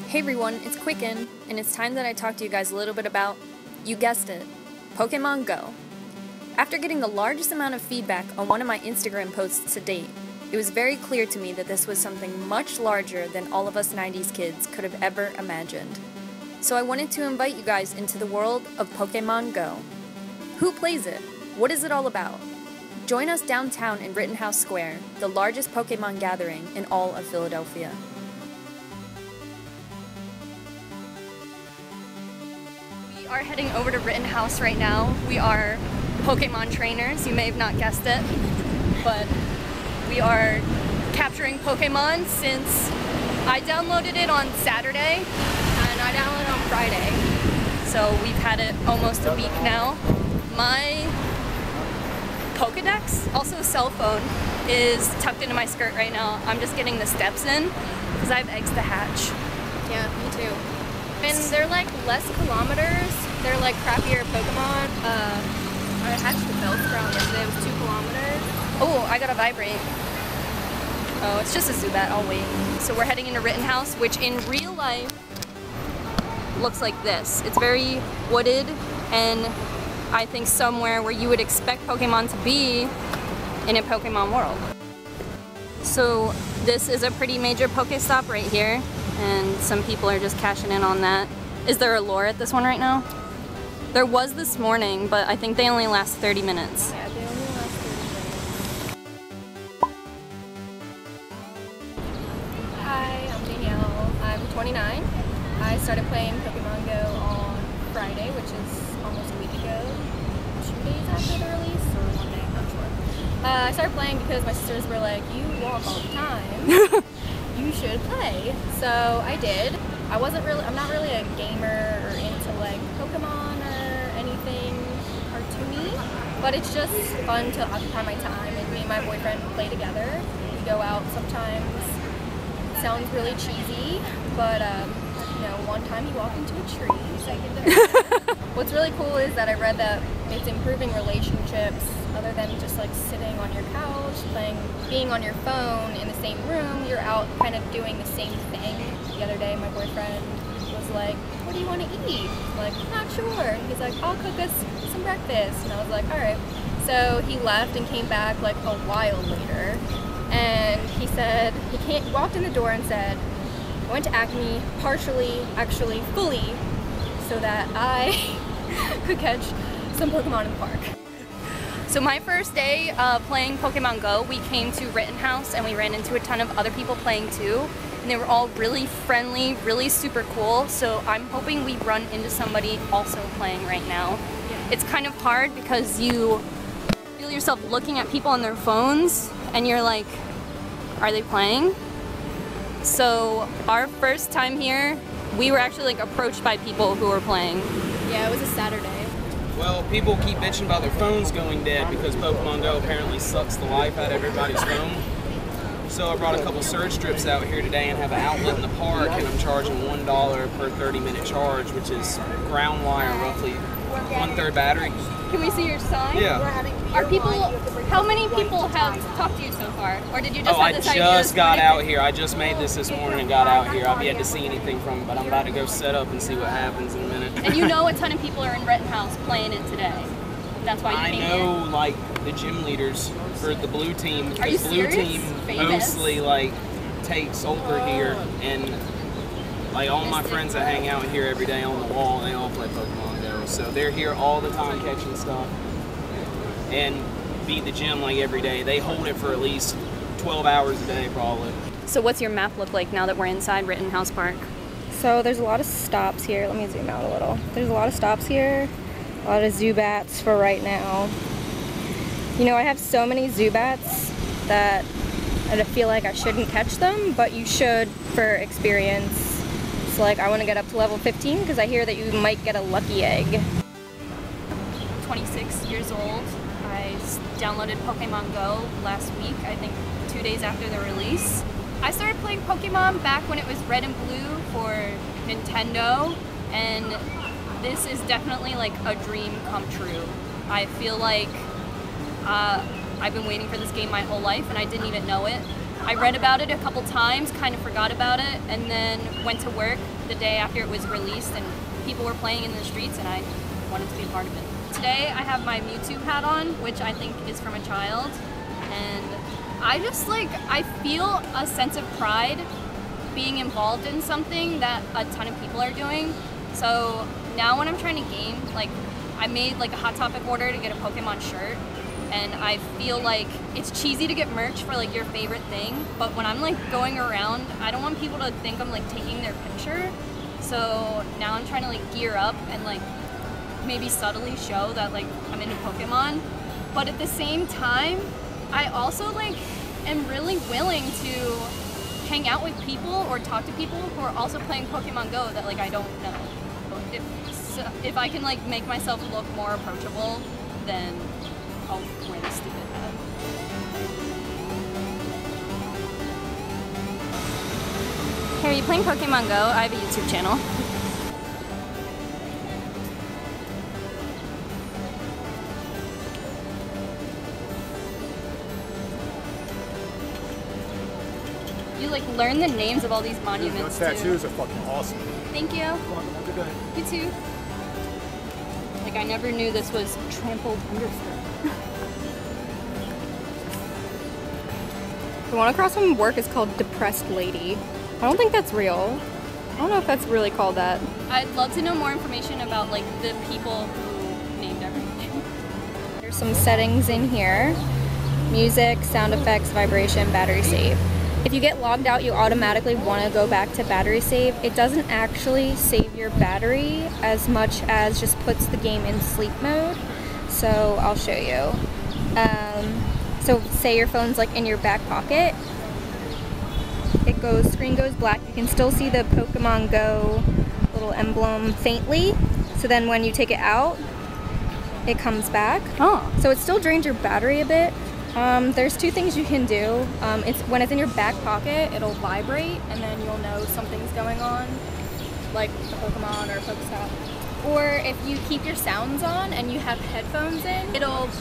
Hey everyone, it's Quicken, and it's time that I talk to you guys a little bit about, you guessed it, Pokemon Go. After getting the largest amount of feedback on one of my Instagram posts to date, it was very clear to me that this was something much larger than all of us 90s kids could have ever imagined. So I wanted to invite you guys into the world of Pokemon Go. Who plays it? What is it all about? Join us downtown in Rittenhouse Square, the largest Pokemon gathering in all of Philadelphia. We are heading over to Rittenhouse right now. We are Pokemon trainers, you may have not guessed it, but we are capturing Pokemon since I downloaded it on Saturday and I downloaded it on Friday. So we've had it almost a week now. My Pokedex, also cell phone, is tucked into my skirt right now. I'm just getting the steps in because I have eggs to hatch. Yeah, me too. And they're like less kilometers. They're like crappier Pokemon. I hatched the Bellsprout yesterday. It was 2 kilometers. Oh, I got a vibrate. Oh, it's just a Zubat. I'll wait. So we're heading into Rittenhouse, which in real life looks like this. It's very wooded and I think somewhere where you would expect Pokemon to be in a Pokemon world. So this is a pretty major Pokestop right here, and some people are just cashing in on that. Is there a lure at this one right now? There was this morning, but I think they only last 30 minutes. Yeah, they only last 30 minutes. Hi, I'm Danielle. I'm 29. I started playing Pokemon Go on Friday, which is almost a week ago. 2 days after the release, or 1 day, I'm not sure. I started playing because my sisters were like, you walk all the time. You should play. So I did. I'm not really a gamer or into like Pokemon or anything cartoony, but it's just fun to occupy my time, and me and my boyfriend play together. We go out sometimes. It sounds really cheesy, but you know, one time you walk into a tree, second to What's really cool is that I read that it's improving relationships other than just like sitting on your couch, being on your phone in the same room. You're out kind of doing the same thing. The other day my boyfriend was like, what do you want to eat? I'm like, not sure. And he's like, I'll cook us some breakfast. And I was like, alright. So he left and came back like a while later. And he said, he walked in the door and said, I went to Acme partially, actually fully, so that I could catch some Pokemon in the park. So my first day playing Pokemon Go, we came to Rittenhouse and we ran into a ton of other people playing too. And they were all really friendly, really super cool. So I'm hoping we run into somebody also playing right now. Yeah. It's kind of hard because you feel yourself looking at people on their phones and you're like, are they playing? So our first time here, we were actually like approached by people who were playing. Yeah, it was a Saturday. Well, people keep bitching about their phones going dead because Pokemon Go apparently sucks the life out of everybody's phone. So I brought a couple surge strips out here today and have an outlet in the park, and I'm charging $1 per 30-minute charge, which is ground wire, roughly 1/3 battery. Can we see your sign? Yeah. How many people have talked to you so far? Or did you just have this idea? I just got out here. I just made this morning and got out here. I've yet to see anything from it, but I'm about to go set up and see what happens in a minute. And you know a ton of people are in Rittenhouse playing it today. That's why you came here. I know, like, the gym leaders for the blue team. Are you Because blue serious? team Famous? mostly, like, takes over here, and like all my friends that hang out here every day on the wall, they all play Pokemon Go. So they're here all the time catching stuff and beat the gym like every day. They hold it for at least 12 hours a day probably. So what's your map look like now that we're inside Rittenhouse Park? So there's a lot of stops here. Let me zoom out a little. There's a lot of stops here. A lot of Zubats for right now. You know, I have so many Zubats that I feel like I shouldn't catch them, but you should for experience. It's like I want to get up to level 15 because I hear that you might get a lucky egg. 26 years old. I downloaded Pokemon Go last week, I think 2 days after the release. I started playing Pokemon back when it was Red and Blue for Nintendo, and this is definitely like a dream come true. I feel like I've been waiting for this game my whole life and I didn't even know it. I read about it a couple times, kind of forgot about it, and then went to work the day after it was released and people were playing in the streets and I wanted to be a part of it. Today I have my Mewtwo hat on, which I think is from a child, and I just like, I feel a sense of pride being involved in something that a ton of people are doing. So now when I'm trying to game, like I made like a Hot Topic order to get a Pokemon shirt, and I feel like it's cheesy to get merch for like your favorite thing, but when I'm like going around, I don't want people to think I'm like taking their picture. So now I'm trying to like gear up and like maybe subtly show that like I'm into Pokemon, but at the same time, I also like am really willing to hang out with people or talk to people who are also playing Pokemon Go that like I don't know. If I can like make myself look more approachable, then I'll wear this stupid hat. Hey, are you playing Pokemon Go? I have a YouTube channel. You like learn the names of all these monuments. Those tattoos are fucking awesome. Thank you. Have a good day. You too. Like I never knew this was trampled underfoot. The one across from work is called Depressed Lady. I don't think that's real. I don't know if that's really called that. I'd love to know more information about like the people who named everything. There's some settings in here. Music, sound effects, vibration, battery save. If you get logged out, you automatically want to go back to battery save. It doesn't actually save your battery as much as just puts the game in sleep mode. So I'll show you. So say your phone's like in your back pocket. Screen goes black. You can still see the Pokemon Go little emblem faintly. So then when you take it out, it comes back. Oh. So it still drains your battery a bit. There's two things you can do. When it's in your back pocket, it'll vibrate and then you'll know something's going on, like a Pokemon or a Pokestop. Or if you keep your sounds on and you have headphones in,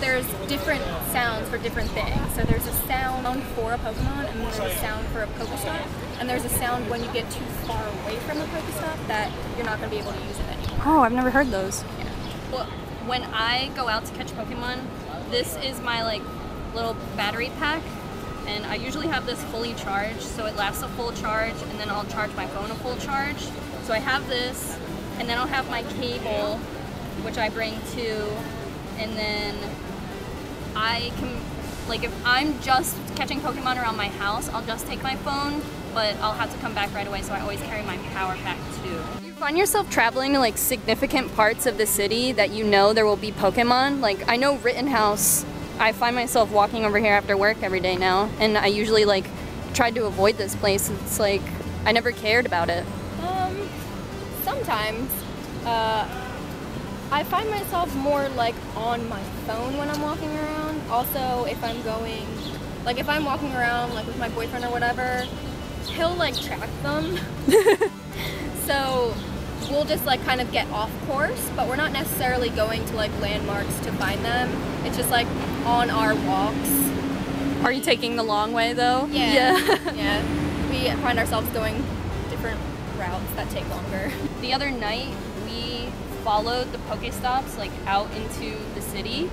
there's different sounds for different things. So there's a sound for a Pokemon and there's a sound for a Pokestop. And there's a sound when you get too far away from a Pokestop that you're not going to be able to use it anymore. Oh, I've never heard those. Yeah. Well, when I go out to catch Pokemon, this is my like little battery pack, and I usually have this fully charged, so it lasts a full charge, and then I'll charge my phone a full charge. So I have this, and then I'll have my cable, which I bring too, and then I can, like if I'm just catching Pokemon around my house, I'll just take my phone, but I'll have to come back right away, so I always carry my power pack too. Do you find yourself traveling to like significant parts of the city that you know there will be Pokemon? Like I know Rittenhouse, I find myself walking over here after work every day now, and I usually like tried to avoid this place. It's like I never cared about it. Sometimes. I find myself more like on my phone when I'm walking around. Also, if I'm going, like if I'm walking around like with my boyfriend or whatever, he'll like track them. So we'll just like kind of get off course, but we're not necessarily going to like landmarks to find them. It's just like on our walks. Are you taking the long way though? Yeah. Yeah. We find ourselves going different routes that take longer. The other night we followed the Pokestops like out into the city,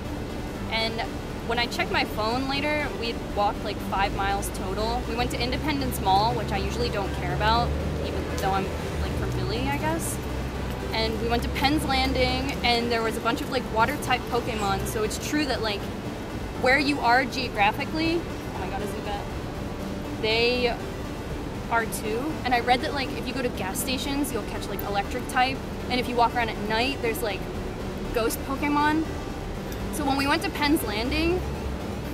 and when I checked my phone later, we had walked like 5 miles total. We went to Independence Mall, which I usually don't care about, even though I'm like from Philly, I guess. And we went to Penn's Landing, and there was a bunch of like water type Pokemon, so it's true that like where you are geographically, oh my god, is it that? They are too. And I read that like if you go to gas stations, you'll catch like electric type, and if you walk around at night, there's like ghost Pokemon. So when we went to Penn's Landing,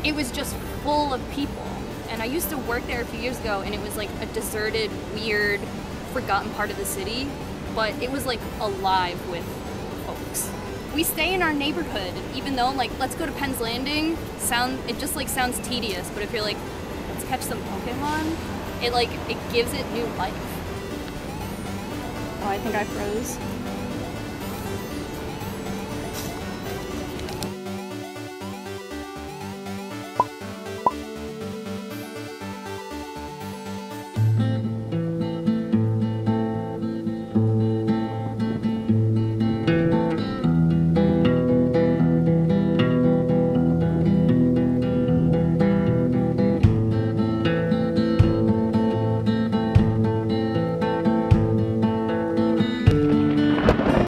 it was just full of people. And I used to work there a few years ago, and it was like a deserted, weird, forgotten part of the city, but it was like alive with folks. We stay in our neighborhood, even though like let's go to Penn's Landing, it just like sounds tedious, but if you're like let's catch some Pokemon, it gives it new life. Oh, I think I froze.